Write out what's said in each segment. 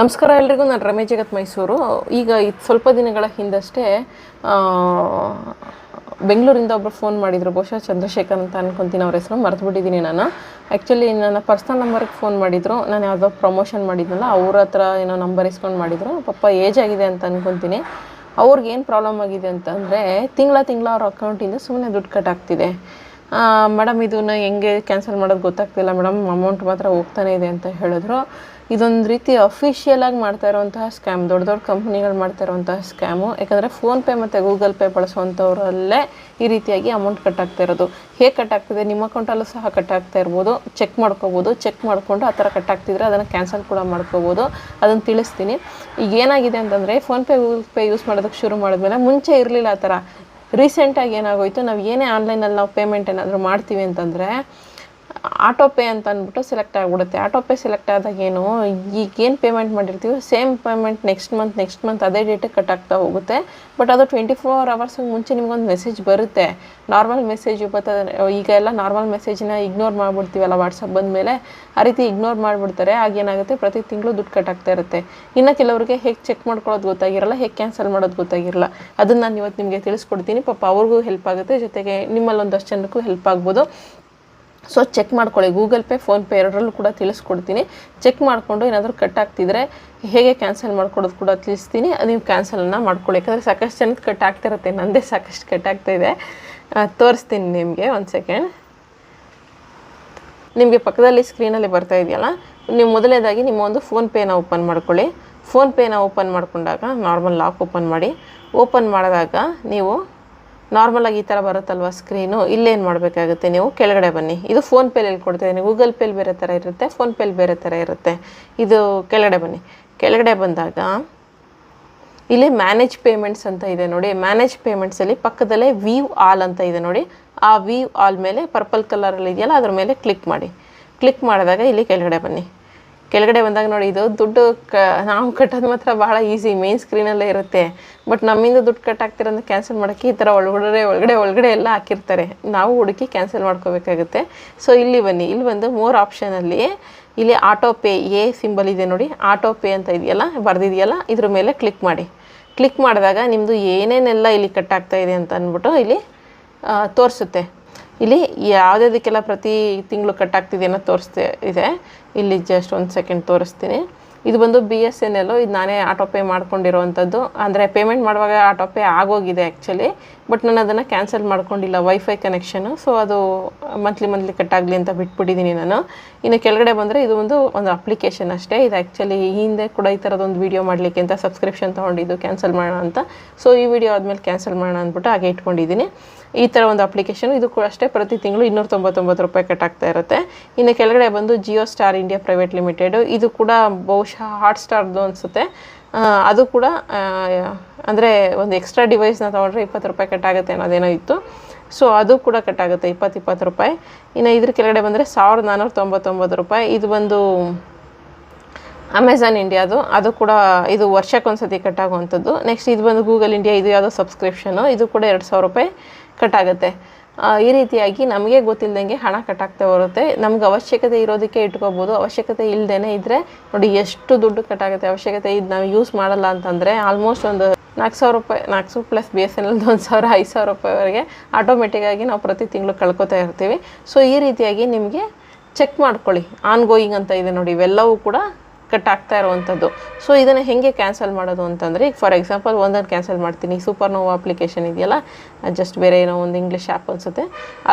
ನಮಸ್ಕಾರ ಎಲ್ರಿಗೂ. ನಾನು ರಮೇಶ್ ಜಗತ್ ಮೈಸೂರು. ಈಗ ಸ್ವಲ್ಪ ದಿನಗಳ ಹಿಂದಷ್ಟೇ ಬೆಂಗಳೂರಿಂದ ಒಬ್ಬರು ಫೋನ್ ಮಾಡಿದರು. ಬಹುಶಃ ಚಂದ್ರಶೇಖರ್ ಅಂತ ಅನ್ಕೊತೀನಿ ಅವ್ರ ಹೆಸರು, ಮರೆತುಬಿಟ್ಟಿದ್ದೀನಿ ನಾನು. ಆ್ಯಕ್ಚುಲಿ ನನ್ನ ಪರ್ಸ್ನಲ್ ನಂಬರ್ಗೆ ಫೋನ್ ಮಾಡಿದರು. ನಾನು ಯಾವುದೋ ಪ್ರಮೋಷನ್ ಮಾಡಿದ್ನಲ್ಲ ಅವ್ರ ಹತ್ರ ಏನೋ ನಂಬರ್ ಇಸ್ಕೊಂಡು ಮಾಡಿದರು. ಪಾಪ ಏಜ್ ಆಗಿದೆ ಅಂತ ಅನ್ಕೊತೀನಿ. ಅವ್ರಿಗೇನು ಪ್ರಾಬ್ಲಮ್ ಆಗಿದೆ ಅಂತಂದರೆ ತಿಂಗಳ ಅವ್ರ ಅಕೌಂಟಿಂದ ಸುಮ್ಮನೆ ದುಡ್ಡು ಕಟ್ ಆಗ್ತಿದೆ. ಮೇಡಮ್ ಇದನ್ನು ಹೆಂಗೆ ಕ್ಯಾನ್ಸಲ್ ಮಾಡೋದು ಗೊತ್ತಾಗ್ತಿಲ್ಲ ಮೇಡಮ್, ಅಮೌಂಟ್ ಮಾತ್ರ ಹೋಗ್ತಾನೆ ಇದೆ ಅಂತ ಹೇಳಿದ್ರು. ಇದೊಂದು ರೀತಿ ಅಫಿಷಿಯಲಾಗಿ ಮಾಡ್ತಾ ಇರೋವಂತಹ ಸ್ಕ್ಯಾಮ್, ದೊಡ್ಡ ದೊಡ್ಡ ಕಂಪ್ನಿಗಳು ಮಾಡ್ತಾ ಇರೋವಂತಹ ಸ್ಕ್ಯಾಮು. ಯಾಕಂದರೆ ಫೋನ್ಪೇ ಮತ್ತು ಗೂಗಲ್ ಪೇ ಬಳಸುವಂಥವ್ರಲ್ಲೇ ಈ ರೀತಿಯಾಗಿ ಅಮೌಂಟ್ ಕಟ್ ಆಗ್ತಾ ಇರೋದು. ಹೇಗೆ ಕಟ್ ಆಗ್ತಿದೆ, ನಿಮ್ಮ ಅಕೌಂಟಲ್ಲೂ ಸಹ ಕಟ್ ಆಗ್ತಾ ಇರ್ಬೋದು. ಚೆಕ್ ಮಾಡ್ಕೋಬೋದು. ಚೆಕ್ ಮಾಡಿಕೊಂಡು ಆ ಥರ ಕಟ್ ಆಗ್ತಿದ್ರೆ ಅದನ್ನು ಕ್ಯಾನ್ಸಲ್ ಕೂಡ ಮಾಡ್ಕೋಬೋದು. ಅದನ್ನು ತಿಳಿಸ್ತೀನಿ. ಈಗ ಏನಾಗಿದೆ ಅಂತಂದರೆ ಫೋನ್ಪೇ ಗೂಗಲ್ ಪೇ ಯೂಸ್ ಮಾಡೋದಕ್ಕೆ ಶುರು ಮಾಡಿದ್ಮೇಲೆ ಮುಂಚೆ ಇರಲಿಲ್ಲ ಆ ಥರ. ರೀಸೆಂಟಾಗಿ ಏನಾಗೋಯಿತು, ನಾವು ಏನೇ ಆನ್ಲೈನಲ್ಲಿ ನಾವು ಪೇಮೆಂಟ್ ಏನಾದರೂ ಮಾಡ್ತೀವಿ ಅಂತಂದರೆ ಆಟೋ ಪೇ ಅಂತ ಅಂದ್ಬಿಟ್ಟು ಸೆಲೆಕ್ಟ್ ಆಗಿಬಿಡುತ್ತೆ. ಆಟೋ ಪೇ ಸೆಲೆಕ್ಟ್ ಆದಾಗ ಏನು, ಈಗೇನು ಪೇಮೆಂಟ್ ಮಾಡಿರ್ತೀವಿ ಸೇಮ್ ಪೇಮೆಂಟ್ ನೆಕ್ಸ್ಟ್ ಮಂತ್ ಅದೇ ಡೇಟಿಗೆ ಕಟ್ ಆಗ್ತಾ ಹೋಗುತ್ತೆ. ಬಟ್ ಅದು 24 ಅವರ್ಸಿಗೆ ಮುಂಚೆ ನಿಮ್ಗೊಂದು ಮೆಸೇಜ್ ಬರುತ್ತೆ. ನಾರ್ಮಲ್ ಮೆಸೇಜ್ ಬರ್ತದೆ. ಈಗ ಎಲ್ಲ ನಾರ್ಮಲ್ ಮೆಸೇಜ್ನ ಇಗ್ನೋರ್ ಮಾಡಿಬಿಡ್ತೀವಲ್ಲ ವಾಟ್ಸಪ್ ಬಂದಮೇಲೆ, ಆ ರೀತಿ ಇಗ್ನೋರ್ ಮಾಡಿಬಿಡ್ತಾರೆ. ಆಗೇನಾಗುತ್ತೆ, ಪ್ರತಿ ತಿಂಗಳು ದುಡ್ಡು ಕಟ್ ಆಗ್ತಾ ಇರುತ್ತೆ. ಇನ್ನು ಕೆಲವರಿಗೆ ಹೇಗೆ ಚೆಕ್ ಮಾಡ್ಕೊಳ್ಳೋದು ಗೊತ್ತಾಗಿರಲ್ಲ, ಹೇಗೆ ಕ್ಯಾನ್ಸಲ್ ಮಾಡೋದು ಗೊತ್ತಾಗಿರಲ್ಲ. ಅದನ್ನು ನಾನು ಇವತ್ತು ನಿಮಗೆ ತಿಳಿಸ್ಕೊಡ್ತೀನಿ. ಪಾಪ ಅವ್ರಿಗೂ ಹೆಲ್ಪ್ ಆಗುತ್ತೆ, ಜೊತೆಗೆ ನಿಮ್ಮಲ್ಲಿ ಒಂದಷ್ಟು ಜನಕ್ಕೂ ಹೆಲ್ಪ್ ಆಗ್ಬೋದು. ಸೊ ಚೆಕ್ ಮಾಡ್ಕೊಳ್ಳಿ. ಗೂಗಲ್ ಪೇ, ಫೋನ್ಪೇ ಎರಡರಲ್ಲೂ ಕೂಡ ತಿಳಿಸ್ಕೊಡ್ತೀನಿ. ಚೆಕ್ ಮಾಡಿಕೊಂಡು ಏನಾದರೂ ಕಟ್ ಆಗ್ತಿದ್ರೆ ಹೇಗೆ ಕ್ಯಾನ್ಸಲ್ ಮಾಡ್ಕೊಡೋದು ಕೂಡ ತಿಳಿಸ್ತೀನಿ. ನೀವು ಕ್ಯಾನ್ಸಲನ್ನು ಮಾಡ್ಕೊಳ್ಳಿ. ಯಾಕಂದರೆ ಸಾಕಷ್ಟು ಜನಕ್ಕೆ ಕಟ್ ಆಗ್ತಿರುತ್ತೆ. ನನ್ನದೇ ಸಾಕಷ್ಟು ಕಟ್ ಆಗ್ತಾಯಿದೆ. ತೋರಿಸ್ತೀನಿ ನಿಮಗೆ. ಒಂದು ಸೆಕೆಂಡ್. ನಿಮಗೆ ಪಕ್ಕದಲ್ಲಿ ಸ್ಕ್ರೀನಲ್ಲಿ ಬರ್ತಾ ಇದೆಯಲ್ಲ, ನೀವು ಮೊದಲನೇದಾಗಿ ನಿಮ್ಮ ಒಂದು ಫೋನ್ಪೇನ ಓಪನ್ ಮಾಡ್ಕೊಳ್ಳಿ. ಫೋನ್ಪೇನ ಓಪನ್ ಮಾಡ್ಕೊಂಡಾಗ ನಾರ್ಮಲ್ ಲಾಕ್ ಓಪನ್ ಮಾಡಿ. ಓಪನ್ ಮಾಡಿದಾಗ ನೀವು ನಾರ್ಮಲಾಗಿ ಈ ಥರ ಬರುತ್ತಲ್ವ ಸ್ಕ್ರೀನು, ಇಲ್ಲೇನು ಮಾಡಬೇಕಾಗುತ್ತೆ, ನೀವು ಕೆಳಗಡೆ ಬನ್ನಿ. ಇದು ಫೋನ್ಪೇಲಿ ಹೇಳ್ಕೊಡ್ತಿದ್ದೀನಿ. ಗೂಗಲ್ ಪೇಲಿ ಬೇರೆ ಥರ ಇರುತ್ತೆ, ಫೋನ್ಪೇಲಿ ಬೇರೆ ಥರ ಇರುತ್ತೆ. ಇದು ಕೆಳಗಡೆ ಬನ್ನಿ. ಕೆಳಗಡೆ ಬಂದಾಗ ಇಲ್ಲಿ ಮ್ಯಾನೇಜ್ ಪೇಮೆಂಟ್ಸ್ ಅಂತ ಇದೆ ನೋಡಿ. ಮ್ಯಾನೇಜ್ ಪೇಮೆಂಟ್ಸಲ್ಲಿ ಪಕ್ಕದಲ್ಲೇ ವ್ಯೂ ಆಲ್ ಅಂತ ಇದೆ ನೋಡಿ. ಆ ವ್ಯೂ ಆಲ್ ಮೇಲೆ ಪರ್ಪಲ್ ಕಲರಲ್ಲಿ ಇದೆಯಲ್ಲ, ಅದ್ರ ಮೇಲೆ ಕ್ಲಿಕ್ ಮಾಡಿ. ಕ್ಲಿಕ್ ಮಾಡಿದಾಗ ಇಲ್ಲಿ ಕೆಳಗಡೆ ಬನ್ನಿ. ಕೆಳಗಡೆ ಬಂದಾಗ ನೋಡಿ, ಇದು ದುಡ್ಡು ನಾವು ಕಟ್ಟೋದು ಮಾತ್ರ ಭಾಳ ಈಸಿ, ಮೇನ್ ಸ್ಕ್ರೀನಲ್ಲೇ ಇರುತ್ತೆ. ಬಟ್ ನಮ್ಮಿಂದ ದುಡ್ಡು ಕಟ್ ಆಗ್ತಿರೋದು ಕ್ಯಾನ್ಸಲ್ ಮಾಡೋಕ್ಕೆ ಈ ಥರ ಒಳಗಡೆ ಎಲ್ಲ ಹಾಕಿರ್ತಾರೆ. ನಾವು ಹುಡುಕಿ ಕ್ಯಾನ್ಸಲ್ ಮಾಡ್ಕೋಬೇಕಾಗುತ್ತೆ. ಸೊ ಇಲ್ಲಿ ಬನ್ನಿ. ಇಲ್ಲಿ ಬಂದು ಮೋರ್ ಆಪ್ಷನಲ್ಲಿ ಇಲ್ಲಿ ಆಟೋ ಪೇ ಸಿಂಬಲ್ ಇದೆ ನೋಡಿ. ಆಟೋ ಪೇ ಅಂತ ಇದೆಯಲ್ಲ, ಬರೆದಿದೆಯಲ್ಲ, ಇದ್ರ ಮೇಲೆ ಕ್ಲಿಕ್ ಮಾಡಿ. ಕ್ಲಿಕ್ ಮಾಡಿದಾಗ ನಿಮ್ಮದು ಏನೇನೆಲ್ಲ ಇಲ್ಲಿ ಕಟ್ ಆಗ್ತಾ ಇದೆ ಅಂತ ಅಂದ್ಬಿಟ್ಟು ಇಲ್ಲಿ ತೋರಿಸುತ್ತೆ. ಇಲ್ಲಿ ಯಾವುದಕ್ಕೆಲ್ಲ ಪ್ರತಿ ತಿಂಗಳು ಕಟ್ ಆಗ್ತಿದೆ ಅನ್ನೋ ತೋರಿಸ್ತಾ ಇದೆ. ಇಲ್ಲಿ ಜಸ್ಟ್ ಒಂದು ಸೆಕೆಂಡ್ ತೋರಿಸ್ತೀನಿ. ಇದು ಬಂದು BSNL. ಇದು ನಾನೇ ಆಟೋ ಪೇ ಮಾಡ್ಕೊಂಡಿರೋವಂಥದ್ದು. ಅಂದರೆ ಪೇಮೆಂಟ್ ಮಾಡುವಾಗ ಆಟೋ ಪೇ ಆಗೋಗಿದೆ ಆ್ಯಕ್ಚುಲಿ. ಬಟ್ ನಾನು ಅದನ್ನು ಕ್ಯಾನ್ಸಲ್ ಮಾಡ್ಕೊಂಡಿಲ್ಲ, ವೈಫೈ ಕನೆಕ್ಷನು. ಸೊ ಅದು ಮಂತ್ಲಿ ಕಟ್ ಆಗಲಿ ಅಂತ ಬಿಟ್ಬಿಟ್ಟಿದ್ದೀನಿ ನಾನು. ಇನ್ನು ಕೆಳಗಡೆ ಬಂದರೆ ಇದು ಒಂದು ಅಪ್ಲಿಕೇಶನ್ ಅಷ್ಟೇ. ಇದು ಆ್ಯಕ್ಚುಲಿ ಹಿಂದೆ ಕೂಡ ಈ ಥರದೊಂದು ವೀಡಿಯೋ ಮಾಡಲಿಕ್ಕೆ ಅಂತ ಸಬ್ಸ್ಕ್ರಿಪ್ಷನ್ ತೊಗೊಂಡಿದ್ದು ಕ್ಯಾನ್ಸಲ್ ಮಾಡೋಣ ಅಂತ. ಸೊ ಈ ವಿಡಿಯೋ ಆದಮೇಲೆ ಕ್ಯಾನ್ಸಲ್ ಮಾಡೋಣ ಅಂದ್ಬಿಟ್ಟು ಹಾಗೆ ಇಟ್ಕೊಂಡಿದ್ದೀನಿ. ಈ ಥರ ಒಂದು ಅಪ್ಲಿಕೇಶನ್. ಇದು ಕೂಡ ಅಷ್ಟೇ ಪ್ರತಿ ತಿಂಗಳು 299 ರೂಪಾಯಿ ಕಟ್ ಆಗ್ತಾ ಇರುತ್ತೆ. ಇನ್ನು ಕೆಳಗಡೆ ಬಂದು Jio star India private limited. ಇದು ಕೂಡ ಬಹುಶಃ ಹಾಟ್ಸ್ಟಾರ್ದು ಅನಿಸುತ್ತೆ. ಅದು ಕೂಡ ಅಂದರೆ ಒಂದು ಎಕ್ಸ್ಟ್ರಾ ಡಿವೈಸ್ನ ತೊಗೊಂಡ್ರೆ 20 ರೂಪಾಯಿ ಕಟ್ ಆಗುತ್ತೆ ಅನ್ನೋದೇನೋ ಇತ್ತು. ಸೊ ಅದು ಕೂಡ ಕಟ್ ಆಗುತ್ತೆ 20 ರೂಪಾಯಿ. ಇನ್ನು ಇದ್ರ ಕೆಳಗಡೆ ಬಂದರೆ 1499 ರೂಪಾಯಿ. ಇದು ಬಂದು ಅಮೆಝಾನ್ ಇಂಡಿಯಾದು. ಅದು ಕೂಡ ಇದು ವರ್ಷಕ್ಕೊಂದ್ಸತಿ ಕಟ್ ಆಗುವಂಥದ್ದು. ನೆಕ್ಸ್ಟ್ ಇದು ಬಂದು ಗೂಗಲ್ ಇಂಡಿಯಾ. ಇದು ಯಾವುದೋ ಸಬ್ಸ್ಕ್ರಿಪ್ಷನು. ಇದು ಕೂಡ 2000 ರೂಪಾಯಿ ಕಟ್ ಆಗುತ್ತೆ. ಈ ರೀತಿಯಾಗಿ ನಮಗೆ ಗೊತ್ತಿಲ್ಲದಂಗೆ ಹಣ ಕಟ್ಟಾಗ್ತಾ ಬರುತ್ತೆ. ನಮ್ಗೆ ಅವಶ್ಯಕತೆ ಇರೋದಕ್ಕೆ ಇಟ್ಕೋಬೋದು. ಅವಶ್ಯಕತೆ ಇಲ್ಲದೇ ಇದ್ದರೆ ನೋಡಿ ಎಷ್ಟು ದುಡ್ಡು ಕಟ್ಟಾಗುತ್ತೆ. ಅವಶ್ಯಕತೆ ಇದು ನಾವು ಯೂಸ್ ಮಾಡಲ್ಲ ಅಂತಂದರೆ ಆಲ್ಮೋಸ್ಟ್ ಒಂದು 4,000 ರೂಪಾಯಿ, 400 ಪ್ಲಸ್ BSNL 1,000, 5,000 ರೂಪಾಯಿವರೆಗೆ ಆಟೋಮೆಟಿಕ್ಕಾಗಿ ನಾವು ಪ್ರತಿ ತಿಂಗಳು ಕಳ್ಕೊತಾ ಇರ್ತೀವಿ. ಸೊ ಈ ರೀತಿಯಾಗಿ ನಿಮಗೆ ಚೆಕ್ ಮಾಡ್ಕೊಳ್ಳಿ. ಆನ್ಗೋಯಿಂಗ್ ಅಂತ ಇದೆ ನೋಡಿ, ಇವೆಲ್ಲವೂ ಕೂಡ ಕಟ್ ಆಗ್ತಾ ಇರುವಂಥದ್ದು. ಸೊ ಇದನ್ನು ಹೇಗೆ ಕ್ಯಾನ್ಸಲ್ ಮಾಡೋದು ಅಂತಂದರೆ, ಈಗ ಫಾರ್ ಎಕ್ಸಾಂಪಲ್ ಒಂದನ್ನು ಕ್ಯಾನ್ಸಲ್ ಮಾಡ್ತೀನಿ. ಸೂಪರ್ನೋವಾ ಅಪ್ಲಿಕೇಶನ್ ಇದೆಯಲ್ಲ, ಜಸ್ಟ್ ಬೇರೆ ಏನೋ ಒಂದು ಇಂಗ್ಲೀಷ್ ಆ್ಯಪ್ ಅನಿಸುತ್ತೆ,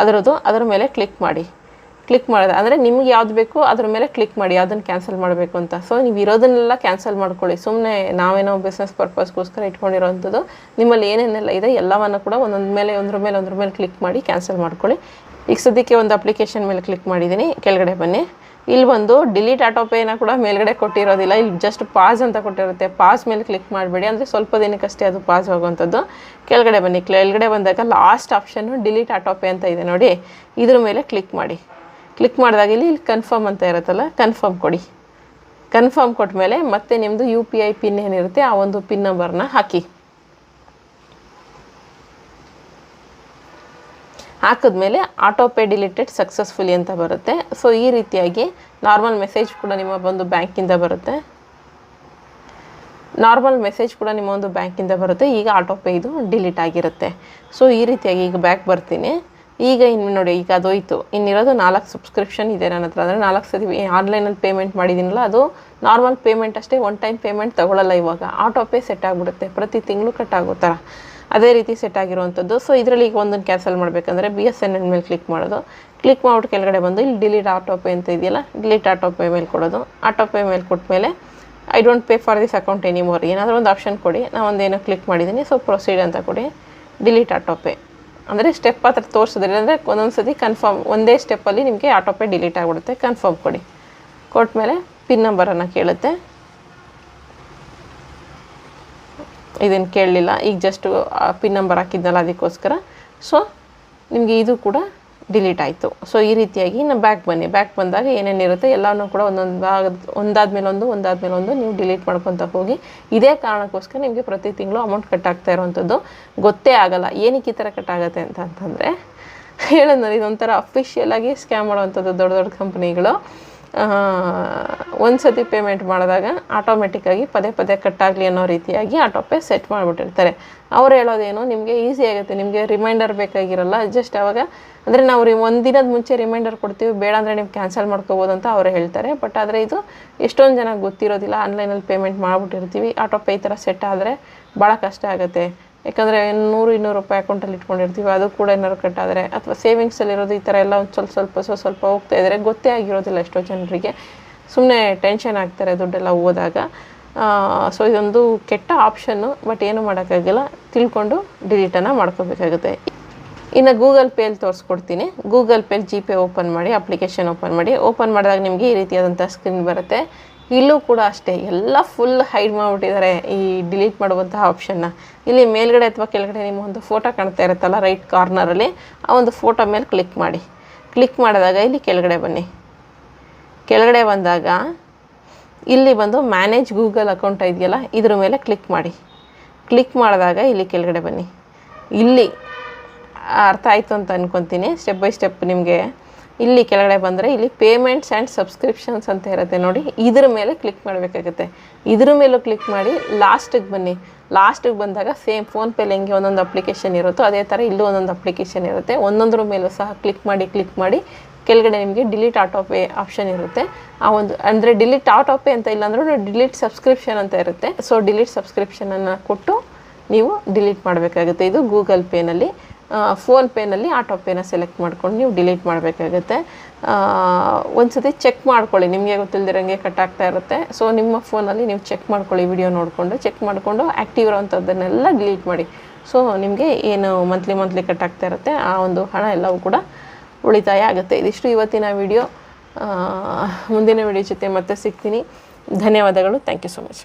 ಅದರ ಮೇಲೆ ಕ್ಲಿಕ್ ಮಾಡಿ. ಕ್ಲಿಕ್ ಮಾಡೋದು ಅಂದರೆ ನಿಮ್ಗೆ ಯಾವ್ದು ಬೇಕು ಅದ್ರ ಮೇಲೆ ಕ್ಲಿಕ್ ಮಾಡಿ, ಯಾವುದನ್ನು ಕ್ಯಾನ್ಸಲ್ ಮಾಡಬೇಕು ಅಂತ. ಸೊ ನೀವು ಇರೋದನ್ನೆಲ್ಲ ಕ್ಯಾನ್ಸಲ್ ಮಾಡ್ಕೊಳ್ಳಿ. ಸುಮ್ಮನೆ ನಾವೇನೋ ಬಿಸ್ನೆಸ್ ಪರ್ಪಸ್ಗೋಸ್ಕರ ಇಟ್ಕೊಂಡಿರೋವಂಥದ್ದು ನಿಮ್ಮಲ್ಲಿ ಏನೇನೆಲ್ಲ ಇದೆ ಎಲ್ಲವನ್ನು ಕೂಡ ಒಂದ್ರ ಮೇಲೆ ಕ್ಲಿಕ್ ಮಾಡಿ ಕ್ಯಾನ್ಸಲ್ ಮಾಡ್ಕೊಳ್ಳಿ. ಈಗ ಸದ್ಯಕ್ಕೆ ಒಂದು ಅಪ್ಲಿಕೇಶನ್ ಮೇಲೆ ಕ್ಲಿಕ್ ಮಾಡಿದ್ದೀನಿ. ಕೆಳಗಡೆ ಬನ್ನಿ. ಇಲ್ಲಿ ಬಂದು ಡಿಲೀಟ್ ಆಟೋ ಪೇನ ಕೂಡ ಮೇಲ್ಗಡೆ ಕೊಟ್ಟಿರೋದಿಲ್ಲ. ಇಲ್ಲಿ ಜಸ್ಟ್ ಪಾಸ್ ಅಂತ ಕೊಟ್ಟಿರುತ್ತೆ. ಪಾಸ್ ಮೇಲೆ ಕ್ಲಿಕ್ ಮಾಡಬೇಡಿ, ಅಂದರೆ ಸ್ವಲ್ಪ ದಿನಕ್ಕಷ್ಟೇ ಅದು ಪಾಸ್ ಆಗುವಂಥದ್ದು. ಕೆಳಗಡೆ ಬನ್ನಿ. ಕೆಳಗಡೆ ಬಂದಾಗ last option delete auto pay ಅಂತ ಇದೆ ನೋಡಿ. ಇದ್ರ ಮೇಲೆ ಕ್ಲಿಕ್ ಮಾಡಿ. ಕ್ಲಿಕ್ ಮಾಡಿದಾಗ ಇಲ್ಲಿ ಕನ್ಫರ್ಮ್ ಅಂತ ಇರುತ್ತಲ್ಲ, ಕನ್ಫರ್ಮ್ ಕೊಡಿ. ಕನ್ಫರ್ಮ್ ಕೊಟ್ಟ ಮೇಲೆ ಮತ್ತೆ ನಿಮ್ಮದು UPI ಪಿನ್ ಏನಿರುತ್ತೆ ಆ ಒಂದು ಪಿನ್ ನಂಬರ್ನ ಹಾಕಿ. ಹಾಕಿದ್ಮೇಲೆ ಆಟೋ ಪೇ ಡಿಲೀಟೆಡ್ ಸಕ್ಸಸ್ಫುಲಿ ಅಂತ ಬರುತ್ತೆ. ಸೊ ಈ ರೀತಿಯಾಗಿ ನಾರ್ಮಲ್ ಮೆಸೇಜ್ ಕೂಡ ನಿಮ್ಮ ಬಂದು ಬ್ಯಾಂಕಿಂದ ಬರುತ್ತೆ. ನಾರ್ಮಲ್ ಮೆಸೇಜ್ ಕೂಡ ನಿಮ್ಮ ಒಂದು ಬ್ಯಾಂಕಿಂದ ಬರುತ್ತೆ. ಈಗ ಆಟೋ ಪೇ ಇದು ಡಿಲೀಟ್ ಆಗಿರುತ್ತೆ. ಸೊ ಈ ರೀತಿಯಾಗಿ ಈಗ ಬ್ಯಾಕ್ ಬರ್ತೀನಿ. ಈಗ ಇನ್ನು ನೋಡಿ, ಈಗ ಅದೋಯ್ತು. ಇನ್ನಿರೋದು 4 ಸಬ್ಸ್ಕ್ರಿಪ್ಷನ್ ಇದೆ ನನ್ನ ಹತ್ರ. ಅಂದರೆ 4 ಸತಿ ಆನ್ಲೈನಲ್ಲಿ ಪೇಮೆಂಟ್ ಮಾಡಿದ್ದೀನಲ್ಲ, ಅದು ನಾರ್ಮಲ್ ಪೇಮೆಂಟ್ ಅಷ್ಟೇ, ಒನ್ ಟೈಮ್ ಪೇಮೆಂಟ್ ತೊಗೊಳ್ಳಲ್ಲ. ಇವಾಗ ಆಟೋ ಪೇ ಸೆಟ್ ಆಗಿಬಿಡುತ್ತೆ, ಪ್ರತಿ ತಿಂಗಳು ಕಟ್ ಆಗೋ ಥರ ಅದೇ ರೀತಿ ಸೆಟ್ ಆಗಿರುವಂಥದ್ದು. ಸೊ ಇದರಲ್ಲಿ ಈಗ ಒಂದನ್ನು ಕ್ಯಾನ್ಸಲ್ ಮಾಡಬೇಕಂದ್ರೆ BSNL ಮೇಲೆ ಕ್ಲಿಕ್ ಮಾಡೋದು. ಕ್ಲಿಕ್ ಮಾಡ್ಬಿಟ್ಟು ಕೆಳಗಡೆ ಬಂದು ಇಲ್ಲಿ ಡಿಲೀಟ್ ಆಟೋ ಪೇ ಅಂತ ಇದೆಯಲ್ಲ, ಡಿಲೀಟ್ ಆಟೋ ಪೇ ಮೇಲೆ ಕೊಡೋದು. ಆಟೋ ಪೇ ಮೇಲೆ ಕೊಟ್ಟಮೇಲೆ I don't pay for this account anymore ಏನಾದರೂ ಒಂದು ಆಪ್ಷನ್ ಕೊಡಿ. ನಾನು ಒಂದೇನೋ ಕ್ಲಿಕ್ ಮಾಡಿದ್ದೀನಿ. ಸೊ ಪ್ರೊಸೀಡ್ ಅಂತ ಕೊಡಿ. ಡಿಲೀಟ್ ಆಟೋ ಪೇ ಅಂದರೆ ಸ್ಟೆಪ್ ಹತ್ರ ತೋರಿಸಿದ್ರೆ, ಅಂದರೆ ಒಂದೊಂದು ಸತಿ ಕನ್ಫರ್ಮ್ ಒಂದೇ ಸ್ಟೆಪ್ಪಲ್ಲಿ ನಿಮಗೆ ಆಟೋ ಪೇ ಡಿಲೀಟ್ ಆಗಿಬಿಡುತ್ತೆ. ಕನ್ಫರ್ಮ್ ಕೊಡಿ. ಕೊಟ್ಟಮೇಲೆ ಪಿನ್ ನಂಬರನ್ನು ಕೇಳುತ್ತೆ. ಇದನ್ನು ಕೇಳಲಿಲ್ಲ, ಈಗ ಜಸ್ಟು ಪಿನ್ ನಂಬರ್ ಹಾಕಿದ್ನಲ್ಲ ಅದಕ್ಕೋಸ್ಕರ. ಸೊ ನಿಮಗೆ ಇದು ಕೂಡ ಡಿಲೀಟ್ ಆಯಿತು. ಸೊ ಈ ರೀತಿಯಾಗಿ ನಾವು ಬ್ಯಾಕ್ ಬನ್ನಿ. ಬ್ಯಾಕ್ ಬಂದಾಗ ಏನೇನಿರುತ್ತೆ ಎಲ್ಲವನ್ನೂ ಕೂಡ ಒಂದಾದ್ಮೇಲೆ ಒಂದು ನೀವು ಡಿಲೀಟ್ ಮಾಡ್ಕೊತ ಹೋಗಿ. ಇದೇ ಕಾರಣಕ್ಕೋಸ್ಕರ ನಿಮಗೆ ಪ್ರತಿ ತಿಂಗಳು ಅಮೌಂಟ್ ಕಟ್ ಆಗ್ತಾ ಇರೋವಂಥದ್ದು ಗೊತ್ತೇ ಆಗಲ್ಲ. ಏನಕ್ಕೆ ಈ ಥರ ಕಟ್ ಆಗುತ್ತೆ ಅಂತಂದರೆ, ಹೇಳಿದ್ನಲ್ಲ, ಇದೊಂಥರ ಅಫಿಷಿಯಲಾಗಿ ಸ್ಕ್ಯಾಮ್ ಮಾಡೋವಂಥದ್ದು ದೊಡ್ಡ ದೊಡ್ಡ ಕಂಪ್ನಿಗಳು. ಒಂದು ಸತಿ ಪೇಮೆಂಟ್ ಮಾಡಿದಾಗ ಆಟೋಮೆಟಿಕ್ಕಾಗಿ ಪದೇ ಕಟ್ಟಾಗಲಿ ಅನ್ನೋ ರೀತಿಯಾಗಿ ಆಟೋ ಪೇ ಸೆಟ್ ಮಾಡಿಬಿಟ್ಟಿರ್ತಾರೆ. ಅವ್ರು ಹೇಳೋದೇನು, ನಿಮಗೆ ಈಸಿ ಆಗುತ್ತೆ, ನಿಮಗೆ ರಿಮೈಂಡರ್ ಬೇಕಾಗಿರಲ್ಲ. ಜಸ್ಟ್ ಅವಾಗ ಅಂದರೆ ನಾವು ಒಂದು ದಿನದ ಮುಂಚೆ ರಿಮೈಂಡರ್ ಕೊಡ್ತೀವಿ, ಬೇಡ ಅಂದರೆ ನೀವು ಕ್ಯಾನ್ಸಲ್ ಮಾಡ್ಕೋಬೋದು ಅಂತ ಅವರು ಹೇಳ್ತಾರೆ. ಬಟ್ ಆದರೆ ಇದು ಎಷ್ಟೊಂದು ಜನ ಗೊತ್ತಿರೋದಿಲ್ಲ. ಆನ್ಲೈನಲ್ಲಿ ಪೇಮೆಂಟ್ ಮಾಡಿಬಿಟ್ಟಿರ್ತೀವಿ, ಆಟೋ ಪೇ ಈ ಥರ ಸೆಟ್ ಆದರೆ ಭಾಳ ಕಷ್ಟ ಆಗುತ್ತೆ. ಯಾಕಂದರೆ 100-200 ರೂಪಾಯಿ ಅಕೌಂಟಲ್ಲಿ ಇಟ್ಕೊಂಡಿರ್ತೀವಿ, ಅದು ಕೂಡ ಏನಾದ್ರು ಕಟ್ಟಾದರೆ, ಅಥವಾ ಸೇವಿಂಗ್ಸಲ್ಲಿರೋದು ಈ ಥರ ಎಲ್ಲ ಒಂದು ಸ್ವಲ್ಪ ಹೋಗ್ತಾ ಇದ್ದರೆ ಗೊತ್ತೇ ಆಗಿರೋದಿಲ್ಲ ಎಷ್ಟೋ ಜನರಿಗೆ. ಸುಮ್ಮನೆ ಟೆನ್ಷನ್ ಆಗ್ತಾರೆ ದುಡ್ಡೆಲ್ಲ ಹೋದಾಗ. ಸೊ ಇದೊಂದು ಕೆಟ್ಟ ಆಪ್ಷನ್ನು. ಬಟ್ ಏನು ಮಾಡೋಕ್ಕಾಗಲ್ಲ, ತಿಳ್ಕೊಂಡು ಡಿಲೀಟನ್ನು ಮಾಡ್ಕೋಬೇಕಾಗುತ್ತೆ. ಇನ್ನು ಗೂಗಲ್ ಪೇಲಿ ತೋರಿಸ್ಕೊಡ್ತೀನಿ. ಗೂಗಲ್ ಪೇಲಿ GPay ಓಪನ್ ಮಾಡಿ, ಅಪ್ಲಿಕೇಶನ್ ಓಪನ್ ಮಾಡಿ. ಓಪನ್ ಮಾಡಿದಾಗ ನಿಮಗೆ ಈ ರೀತಿಯಾದಂಥ ಸ್ಕ್ರೀನ್ ಬರುತ್ತೆ. ಇಲ್ಲೂ ಕೂಡ ಅಷ್ಟೇ ಎಲ್ಲ ಫುಲ್ ಹೈಡ್ ಮಾಡಿಬಿಟ್ಟಿದ್ದಾರೆ ಈ ಡಿಲೀಟ್ ಮಾಡುವಂತಹ ಆಪ್ಷನ್ನ. ಇಲ್ಲಿ ಮೇಲ್ಗಡೆ ಅಥವಾ ಕೆಳಗಡೆ ನಿಮ್ಮ ಒಂದು ಫೋಟೋ ಕಾಣ್ತಾ ಇರುತ್ತಲ್ಲ ರೈಟ್ ಕಾರ್ನರಲ್ಲಿ, ಆ ಒಂದು ಫೋಟೋ ಮೇಲೆ ಕ್ಲಿಕ್ ಮಾಡಿ. ಕ್ಲಿಕ್ ಮಾಡಿದಾಗ ಇಲ್ಲಿ ಕೆಳಗಡೆ ಬನ್ನಿ. ಕೆಳಗಡೆ ಬಂದಾಗ ಇಲ್ಲಿ ಬಂದು ಮ್ಯಾನೇಜ್ ಗೂಗಲ್ ಅಕೌಂಟ್ ಇದೆಯಲ್ಲ, ಇದ್ರ ಮೇಲೆ ಕ್ಲಿಕ್ ಮಾಡಿ. ಕ್ಲಿಕ್ ಮಾಡಿದಾಗ ಇಲ್ಲಿ ಕೆಳಗಡೆ ಬನ್ನಿ. ಇಲ್ಲಿ ಅರ್ಥ ಆಯಿತು ಅಂತ ಅಂದ್ಕೊತೀನಿ. ಸ್ಟೆಪ್ ಬೈ ಸ್ಟೆಪ್ ನಿಮಗೆ ಇಲ್ಲಿ ಕೆಳಗಡೆ ಬಂದರೆ ಇಲ್ಲಿ ಪೇಮೆಂಟ್ಸ್ ಆ್ಯಂಡ್ ಸಬ್ಸ್ಕ್ರಿಪ್ಷನ್ಸ್ ಅಂತ ಇರುತ್ತೆ ನೋಡಿ, ಇದ್ರ ಮೇಲೆ ಕ್ಲಿಕ್ ಮಾಡಬೇಕಾಗುತ್ತೆ. ಇದ್ರ ಮೇಲೂ ಕ್ಲಿಕ್ ಮಾಡಿ ಲಾಸ್ಟಿಗೆ ಬನ್ನಿ. ಲಾಸ್ಟಿಗೆ ಬಂದಾಗ ಸೇಮ್ ಫೋನ್ಪೇಲಿ ಹೆಂಗೆ ಒಂದೊಂದು ಅಪ್ಲಿಕೇಶನ್ ಇರುತ್ತೋ ಅದೇ ಥರ ಇಲ್ಲೂ ಒಂದೊಂದು ಅಪ್ಲಿಕೇಶನ್ ಇರುತ್ತೆ. ಒಂದೊಂದ್ರ ಮೇಲೂ ಸಹ ಕ್ಲಿಕ್ ಮಾಡಿ ಕೆಳಗಡೆ ನಿಮಗೆ ಡಿಲೀಟ್ ಆಟೋ ಪೇ ಆಪ್ಷನ್ ಇರುತ್ತೆ. ಆ ಒಂದು ಅಂದರೆ ಡಿಲೀಟ್ ಆಟೋ ಪೇ ಅಂತ ಇಲ್ಲಾಂದ್ರೂ ಡಿಲೀಟ್ ಸಬ್ಸ್ಕ್ರಿಪ್ಷನ್ ಅಂತ ಇರುತ್ತೆ. ಸೊ ಡಿಲೀಟ್ ಸಬ್ಸ್ಕ್ರಿಪ್ಷನನ್ನು ಕೊಟ್ಟು ನೀವು ಡಿಲೀಟ್ ಮಾಡಬೇಕಾಗುತ್ತೆ. ಇದು ಗೂಗಲ್ ಪೇನಲ್ಲಿ. ಫೋನ್ಪೇನಲ್ಲಿ ಆಟೋ ಪೇನ ಸೆಲೆಕ್ಟ್ ಮಾಡ್ಕೊಂಡು ನೀವು ಡಿಲೀಟ್ ಮಾಡಬೇಕಾಗುತ್ತೆ. ಒಂದು ಸತಿ ಚೆಕ್ ಮಾಡ್ಕೊಳ್ಳಿ, ನಿಮಗೆ ಗೊತ್ತಿಲ್ಲದಿರೋಂಗೆ ಕಟ್ ಆಗ್ತಾ ಇರುತ್ತೆ. ಸೊ ನಿಮ್ಮ ಫೋನಲ್ಲಿ ನೀವು ಚೆಕ್ ಮಾಡ್ಕೊಳ್ಳಿ, ವಿಡಿಯೋ ನೋಡಿಕೊಂಡು ಚೆಕ್ ಮಾಡಿಕೊಂಡು ಆ್ಯಕ್ಟಿವ್ ಇರೋವಂಥದ್ದನ್ನೆಲ್ಲ ಡಿಲೀಟ್ ಮಾಡಿ. ಸೊ ನಿಮಗೆ ಏನು ಮಂತ್ಲಿ ಕಟ್ ಆಗ್ತಾ ಇರುತ್ತೆ ಆ ಒಂದು ಹಣ ಎಲ್ಲವೂ ಕೂಡ ಉಳಿತಾಯ ಆಗುತ್ತೆ. ಇದಿಷ್ಟು ಇವತ್ತಿನ ವಿಡಿಯೋ. ಮುಂದಿನ ವಿಡಿಯೋ ಜೊತೆ ಮತ್ತೆ ಸಿಗ್ತೀನಿ. ಧನ್ಯವಾದಗಳು. Thank you so much.